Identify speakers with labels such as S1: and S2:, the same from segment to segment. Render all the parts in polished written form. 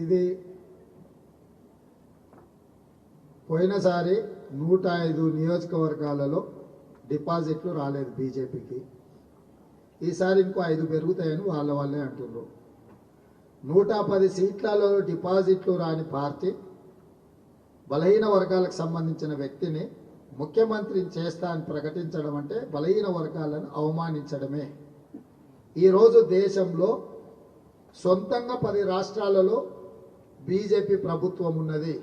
S1: ఇది పోయినసారి 105 నియోజకవర్గాలలో డిపాజిట్లు రాలేదు బీజేపీకి. ఈసారి ఇంకో 5 పెరుగుతాయని వాళ్ళే అంటున్నారు. 110 సీట్లలో డిపాజిట్లు రాని పార్టీ బలహీన వర్గాలకు సంబంధించిన వ్యక్తిని ముఖ్యమంత్రిని చేస్తా అని ప్రకటించడం అంటే బలహీన వర్గాలను అవమానించడమే. ఈరోజు దేశంలో సొంతంగా 10 రాష్ట్రాలలో బీజేపీ ప్రభుత్వం ఉన్నది.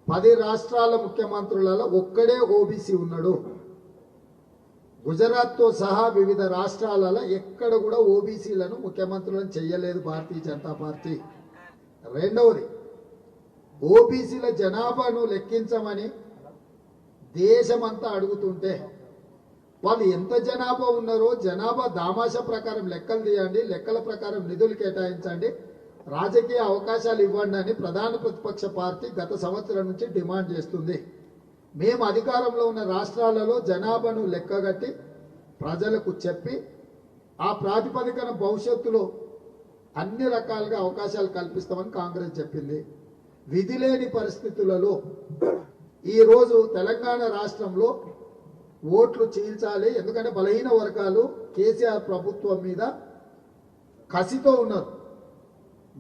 S1: 10 రాష్ట్రాల ముఖ్యమంత్రులలో ఒక్కడే ఓబీసీ ఉన్నాడు. గుజరాత్తో సహా వివిధ రాష్ట్రాలలో ఎక్కడ కూడా ఓబీసీలను ముఖ్యమంత్రులను చేయలేదు భారతీయ జనతా పార్టీ. రెండవది, ఓబీసీల జనాభాను లెక్కించమని దేశమంతా అడుగుతుంటే వాళ్ళు ఎంత జనాభా ఉన్నారో జనాభా దామాషా ప్రకారం లెక్కలు తీయండి, లెక్కల ప్రకారం నిధులు కేటాయించండి, రాజకీయ అవకాశాలు ఇవ్వండి అని ప్రధాన ప్రతిపక్ష పార్టీ గత సంవత్సరం నుంచి డిమాండ్ చేస్తుంది. మేము అధికారంలో ఉన్న రాష్ట్రాలలో జనాభాను లెక్కగట్టి ప్రజలకు చెప్పి ఆ ప్రాతిపదికన భవిష్యత్తులో అన్ని రకాలుగా అవకాశాలు కల్పిస్తామని కాంగ్రెస్ చెప్పింది. విధి లేని పరిస్థితులలో ఈరోజు తెలంగాణ రాష్ట్రంలో ఓట్లు చీల్చాలి. ఎందుకంటే బలహీన వర్గాలు కేసీఆర్ ప్రభుత్వం మీద కసితో ఉన్నారు.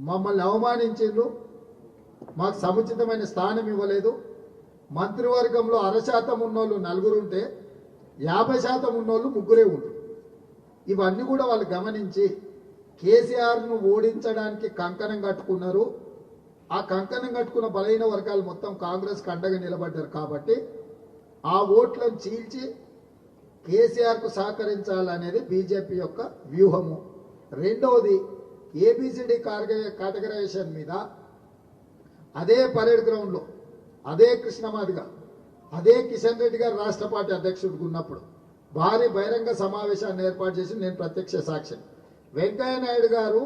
S1: మమ్మల్ని అవమానించారు, మాకు సముచితమైన స్థానం ఇవ్వలేదు. మంత్రివర్గంలో 60% ఉన్నోళ్ళు 4 ఉంటే 50% ఉన్నోళ్ళు 3 ఉంటారు. ఇవన్నీ కూడా వాళ్ళు గమనించి కేసీఆర్ను ఓడించడానికి కంకణం కట్టుకున్నారు. ఆ కంకణం కట్టుకున్న బలహీన వర్గాలు మొత్తం కాంగ్రెస్కి అండగా నిలబడ్డారు. కాబట్టి ఆ ఓట్లను చీల్చి కేసీఆర్కు సహకరించాలనేది బీజేపీ యొక్క వ్యూహము. రెండవది, ఏబిసిడి కేటగరైజేషన్ మీద అదే పరేడ్ గ్రౌండ్లో అదే కృష్ణమాదిగా అదే కిషన్ రెడ్డి గారు రాష్ట్ర పార్టీ అధ్యక్షుడిగా ఉన్నప్పుడు భారీ బహిరంగ సమావేశాన్ని ఏర్పాటు చేసి నేను ప్రత్యక్ష సాక్షి. వెంకయ్య నాయుడు గారు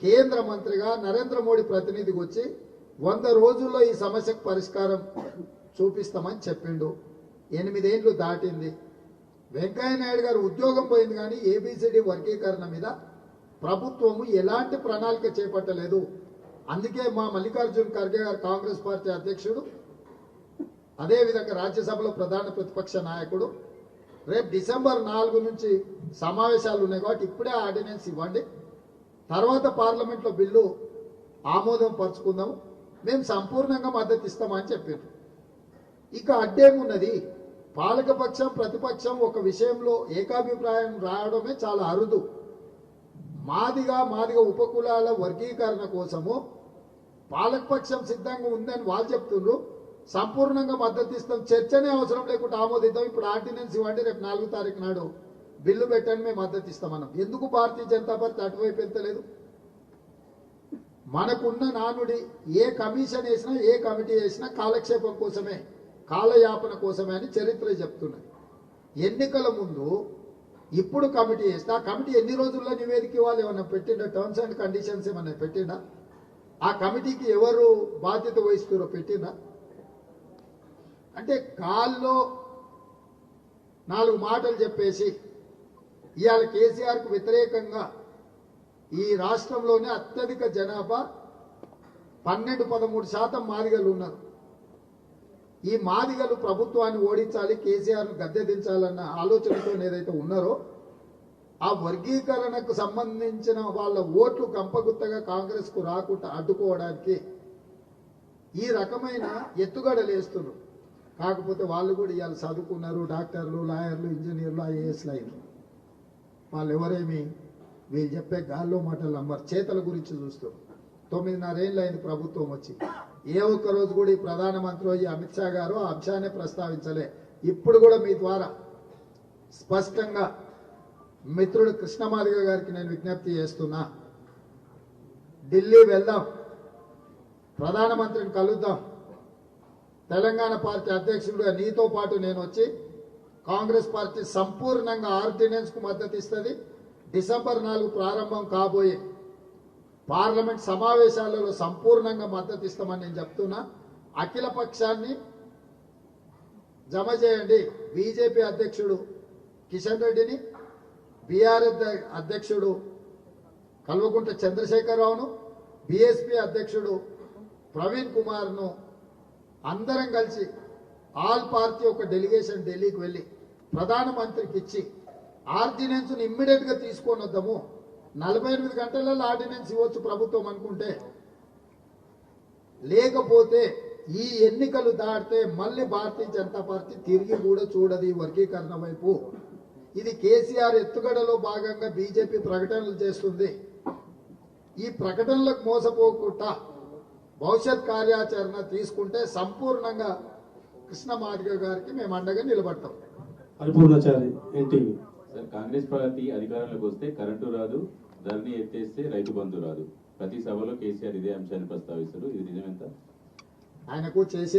S1: కేంద్ర మంత్రిగా నరేంద్ర మోడీ ప్రతినిధికి వచ్చి 100 రోజుల్లో ఈ సమస్యకు పరిష్కారం చూపిస్తామని చెప్పిండు. 8 ఏళ్ళు దాటింది. వెంకయ్య నాయుడు గారు ఉద్యోగం పోయింది, కానీ ఏబిసిడి వర్గీకరణ మీద ప్రభుత్వము ఎలాంటి ప్రణాళిక చేపట్టలేదు. అందుకే మా మల్లికార్జున్ ఖర్గే గారు కాంగ్రెస్ పార్టీ అధ్యక్షుడు, అదేవిధంగా రాజ్యసభలో ప్రధాన ప్రతిపక్ష నాయకుడు, రేపు డిసెంబర్ 4 నుంచి సమావేశాలు ఉన్నాయి కాబట్టి ఇప్పుడే ఆర్డినెన్స్ ఇవ్వండి, తర్వాత పార్లమెంట్లో బిల్లు ఆమోదం పరుచుకుందాం, మేము సంపూర్ణంగా మద్దతు ఇస్తామని చెప్పారు. ఇక అడ్డేమున్నది? పాలకపక్షం ప్రతిపక్షం ఒక విషయంలో ఏకాభిప్రాయం రావడమే చాలా అరుదు. మాదిగా ఉపకులాల వర్గీకరణ కోసము పాలకపక్షం సిద్ధంగా ఉందని వాళ్ళు చెప్తున్నారు. సంపూర్ణంగా మద్దతు ఇస్తాం, చర్చనే అవసరం లేకుండా ఆమోదిద్దాం, ఇప్పుడు ఆర్డినెన్స్ ఇవ్వండి, రేపు 4 తారీఖు నాడు బిల్లు పెట్టండి, మేము మద్దతు ఇస్తామన్నాం. ఎందుకు భారతీయ జనతా పార్టీ అటువైపు వెళ్తలేదు? మనకున్న నానుడి ఏ కమిషన్ వేసినా ఏ కమిటీ వేసినా కాలక్షేపం కోసమే, కాలయాపన కోసమే అని చరిత్ర చెప్తున్నది. ఎన్నికల ముందు ఇప్పుడు కమిటీ వేస్తే ఆ కమిటీ ఎన్ని రోజుల్లో నివేదిక ఇవ్వాలి? ఏమన్నా పెట్టిండా? టర్మ్స్ అండ్ కండిషన్స్ ఏమన్నా పెట్టిండా? ఆ కమిటీకి ఎవరు బాధ్యత వహిస్తారో పెట్టిండా? అంటే గాల్లో 4 మాటలు చెప్పేసి ఇవాళ కేసీఆర్కు వ్యతిరేకంగా ఈ రాష్ట్రంలోనే అత్యధిక జనాభా 12-13% మాదిగలు ఉన్నారు. ఈ మాదిగలు ప్రభుత్వాన్ని ఓడించాలి, కేసీఆర్ను గద్దె దించాలన్న ఆలోచనతో ఏదైతే ఉన్నారో ఆ వర్గీకరణకు సంబంధించిన వాళ్ళ ఓట్లు గంపగుత్తగా కాంగ్రెస్కు రాకుండా అడ్డుకోవడానికి ఈ రకమైన ఎత్తుగడలు వేస్తున్నారు. కాకపోతే వాళ్ళు కూడా ఇవాళ చదువుకున్నారు, డాక్టర్లు, లాయర్లు, ఇంజనీర్లు, ఐఏఎస్లు అయినారు. వాళ్ళు ఎవరేమి వీళ్ళు చెప్పే గాల్లో మాటలు నమ్మరు, చేతల గురించి చూస్తారు. 9.5 ఏళ్ళు అయింది ప్రభుత్వం వచ్చి, ఏ ఒక్క రోజు కూడా ఈ ప్రధానమంత్రి ఈ అమిత్ షా గారు ఆ అంశాన్ని ప్రస్తావించలే. ఇప్పుడు కూడా మీ ద్వారా స్పష్టంగా మిత్రుడు కృష్ణమాదిగ గారికి నేను విజ్ఞప్తి చేస్తున్నా, ఢిల్లీ వెళ్దాం, ప్రధానమంత్రిని కలుద్దాం, తెలంగాణ పార్టీ అధ్యక్షుడిగా నీతో పాటు నేను వచ్చి కాంగ్రెస్ పార్టీ సంపూర్ణంగా ఆర్డినెన్స్కు మద్దతు ఇస్తుంది. డిసెంబర్ 4 ప్రారంభం కాబోయే పార్లమెంట్ సమావేశాలలో సంపూర్ణంగా మద్దతు ఇస్తామని నేను చెప్తున్నా. అఖిల పక్షాన్ని జమ చేయండి. బీజేపీ అధ్యక్షుడు కిషన్ రెడ్డిని, బీఆర్ఎస్ అధ్యక్షుడు కల్వకుంట్ల చంద్రశేఖరరావును, బీఎస్పీ అధ్యక్షుడు ప్రవీణ్ కుమార్ను అందరం కలిసి ఆల్ పార్టీ ఒక డెలిగేషన్ ఢిల్లీకి వెళ్ళి ప్రధానమంత్రికి ఇచ్చి ఆర్డినెన్స్ను ఇమ్మీడియట్గా తీసుకొని వద్దాము, 48 గంటలలో ఆర్డినెన్స్ ఇవ్వచ్చు ప్రభుత్వం అనుకుంటే, లేకపోతే ఈ ఎన్నికలు దాటితే మళ్ళీ భారతీయ జనతా పార్టీ తిరిగి కూడా చూడదు ఈ వర్గీకరణ వైపు. ఇది కేసీఆర్ ఎత్తుగడలో భాగంగా బీజేపీ ప్రకటనలు చేస్తుంది. ఈ ప్రకటనలకు మోసపోకుండా భవిష్యత్ కార్యాచరణ తీసుకుంటే సంపూర్ణంగా కృష్ణ మాదిగ గారికి మేము అండగా నిలబడతాం.
S2: Paripoornachari NTV.
S3: Sir, Congress party అధికారంలోకి వస్తే కరెంటు రాదు, ధరణి ఎత్తేస్తే రైతు బంధు రాదు. ప్రతి సభలో కేసీఆర్ ఇదే అంశాన్ని ప్రస్తావిస్తారు. ఇది నిజమెంత?
S1: ఆయనకు చేసే